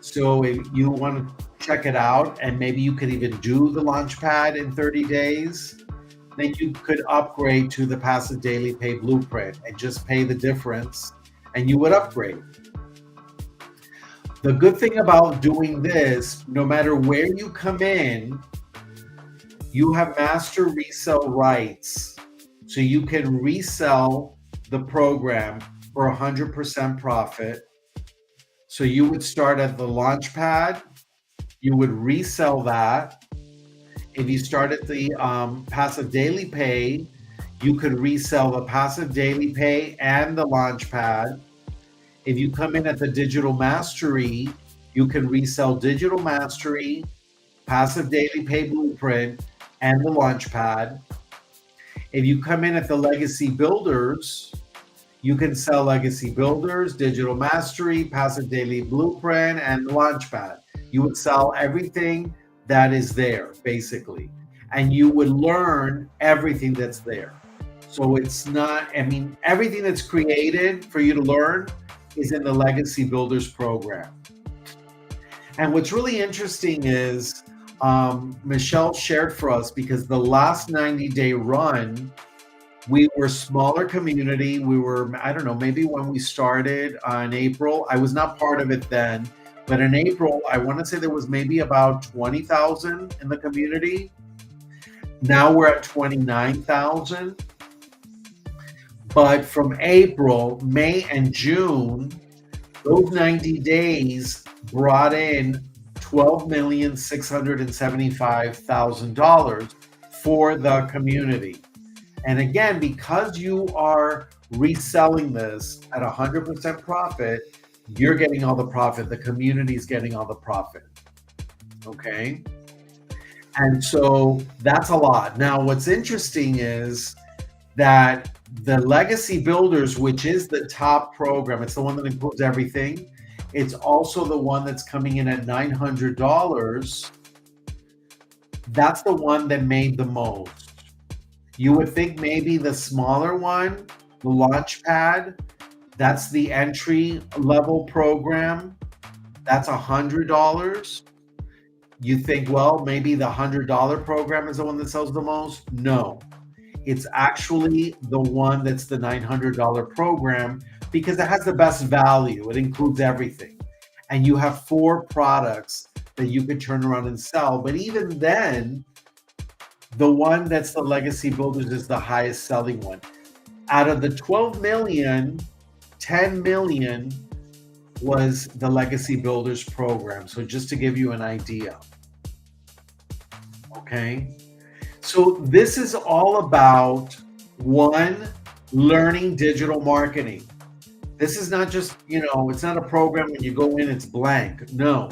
So if you want to check it out, and maybe you could even do the Launchpad in 30 days, then you could upgrade to the Passive Daily Pay Blueprint and just pay the difference, and you would upgrade. The good thing about doing this, no matter where you come in, you have master resale rights. So you can resell the program for 100% profit. So you would start at the Launchpad, you would resell that. If you start at the Passive Daily Pay, you could resell the Passive Daily Pay and the Launchpad. If you come in at the Digital Mastery, you can resell Digital Mastery, Passive Daily Pay Blueprint, and the Launchpad. If you come in at the Legacy Builders, you can sell Legacy Builders, Digital Mastery, Passive Daily Blueprint, and the Launchpad. You would sell everything that is there, basically. And you would learn everything that's there. So it's not, everything that's created for you to learn is in the Legacy Builders program. And what's really interesting is Michelle shared for us, because the last 90-day run, we were smaller community. We were, I don't know, maybe when we started in April, I was not part of it then, But in April, I want to say there was maybe about 20,000 in the community. Now we're at 29,000. But from April, May, and June, those 90 days brought in $12,675,000 for the community. And again, because you are reselling this at 100% profit, you're getting all the profit. The community is getting all the profit. Okay. And so that's a lot. Now, what's interesting is that the Legacy Builders, which is the top program, it's the one that includes everything. It's also the one that's coming in at $900. That's the one that made the most. You would think maybe the smaller one, the Launchpad, that's the entry level program. That's $100. You think, well, maybe the $100 program is the one that sells the most? No, it's actually the one that's the $900 program because it has the best value. It includes everything. And you have 4 products that you could turn around and sell. But even then, the one that's the Legacy Builders is the highest selling one. Out of the 12 million, 10 million was the Legacy Builders program. So just to give you an idea. Okay. So this is all about, one, learning digital marketing. This is not just, it's not a program when you go in, it's blank. No,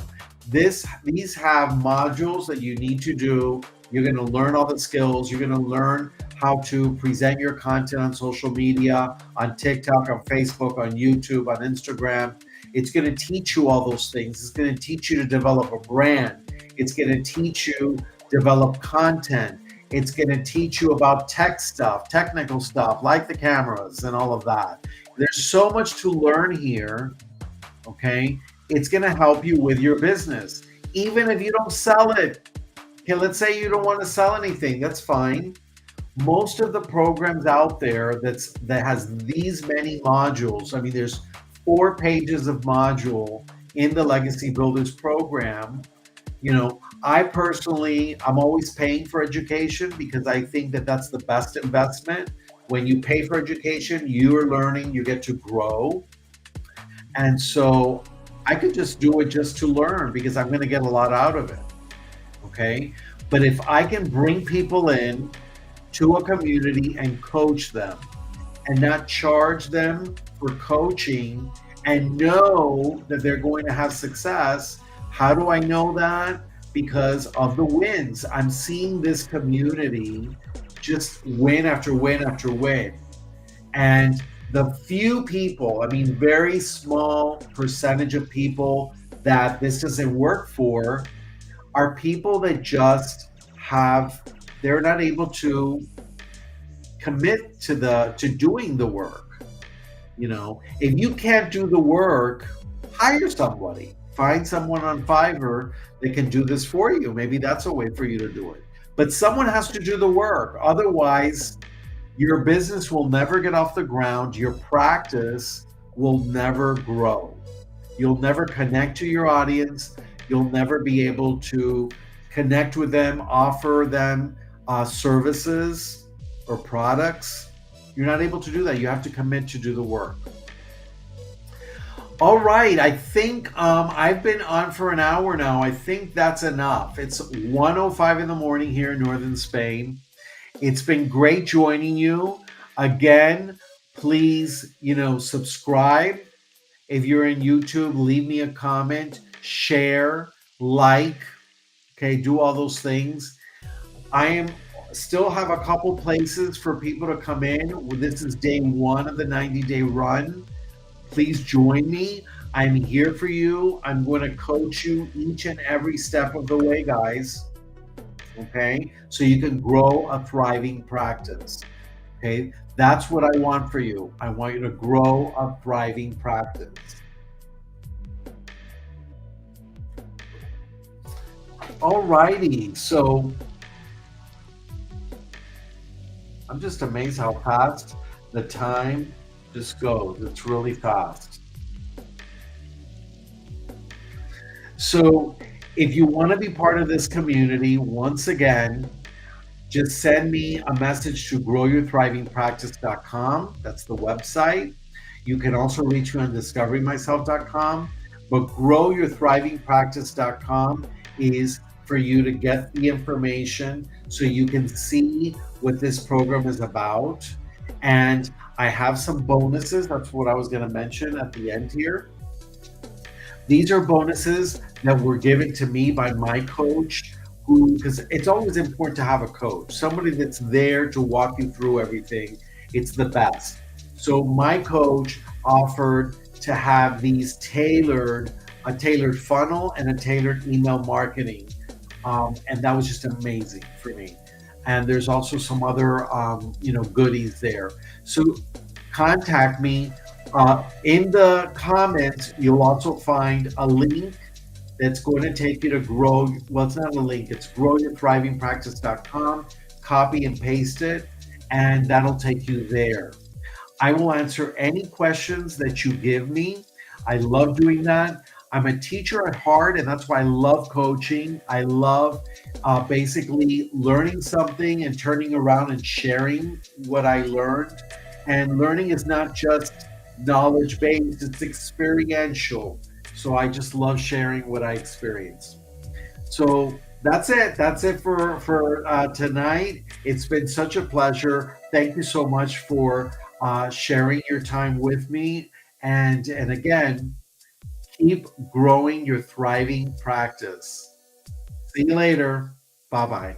these have modules that you need to do. You're going to learn all the skills. You're going to learn how to present your content on social media, on TikTok, on Facebook, on YouTube, on Instagram. It's going to teach you all those things. It's going to teach you to develop a brand. It's going to teach you develop content. It's going to teach you about tech stuff, technical stuff, like the cameras and all of that. There's so much to learn here, okay? It's going to help you with your business. Even if you don't sell it, okay, let's say you don't want to sell anything, that's fine. Most of the programs out there that has these many modules, I mean, there's 4 pages of module in the Legacy Builders program. I personally, I'm always paying for education because I think that that's the best investment. When you pay for education, you're learning, you get to grow. And so I could just do it just to learn because I'm going to get a lot out of it. Okay. But if I can bring people in to a community and coach them and not charge them for coaching and know that they're going to have success, how do I know that? Because of the wins. I'm seeing this community just win after win after win. And the few people, very small percentage of people that this doesn't work for are people that just they're not able to commit to doing the work. If you can't do the work, hire somebody. Find someone on Fiverr that can do this for you. Maybe that's a way for you to do it. But someone has to do the work. Otherwise, your business will never get off the ground. Your practice will never grow. You'll never connect to your audience. You'll never be able to connect with them, offer them services or products. You're not able to do that. You have to commit to do the work. All right, I think I've been on for an hour now. I think that's enough. It's 1:05 in the morning here in northern Spain. It's been great joining you. Again, please, subscribe. If you're in YouTube, leave me a comment, share, like, okay, do all those things. I still have a couple places for people to come in. This is day 1 of the 90-day run. Please join me. I'm here for you. I'm going to coach you each and every step of the way, guys. Okay? So you can grow a thriving practice. Okay? That's what I want for you. I want you to grow a thriving practice. All righty. So I'm just amazed how fast the time just goes. It's really fast. So if you want to be part of this community, once again, just send me a message to growyourthrivingpractice.com. That's the website. You can also reach me on discoverymyself.com, but growyourthrivingpractice.com is for you to get the information so you can see what this program is about. And I have some bonuses. That's what I was going to mention at the end here. These are bonuses that were given to me by my coach, who, because it's always important to have a coach, somebody that's there to walk you through everything. It's the best. So my coach offered to have these a tailored funnel and a tailored email marketing. And that was just amazing for me. And there's also some other, goodies there. So contact me. In the comments, you'll also find a link that's going to take you to well, it's not a link, it's growyourthrivingpractice.com. Copy and paste it, and that'll take you there. I will answer any questions that you give me. I love doing that. I'm a teacher at heart, and that's why I love coaching. I love basically learning something and turning around and sharing what I learned. And learning is not just knowledge based, it's experiential. So I just love sharing what I experience. So that's it. That's it for tonight. It's been such a pleasure. Thank you so much for sharing your time with me. And again, keep growing your thriving practice. See you later. Bye bye.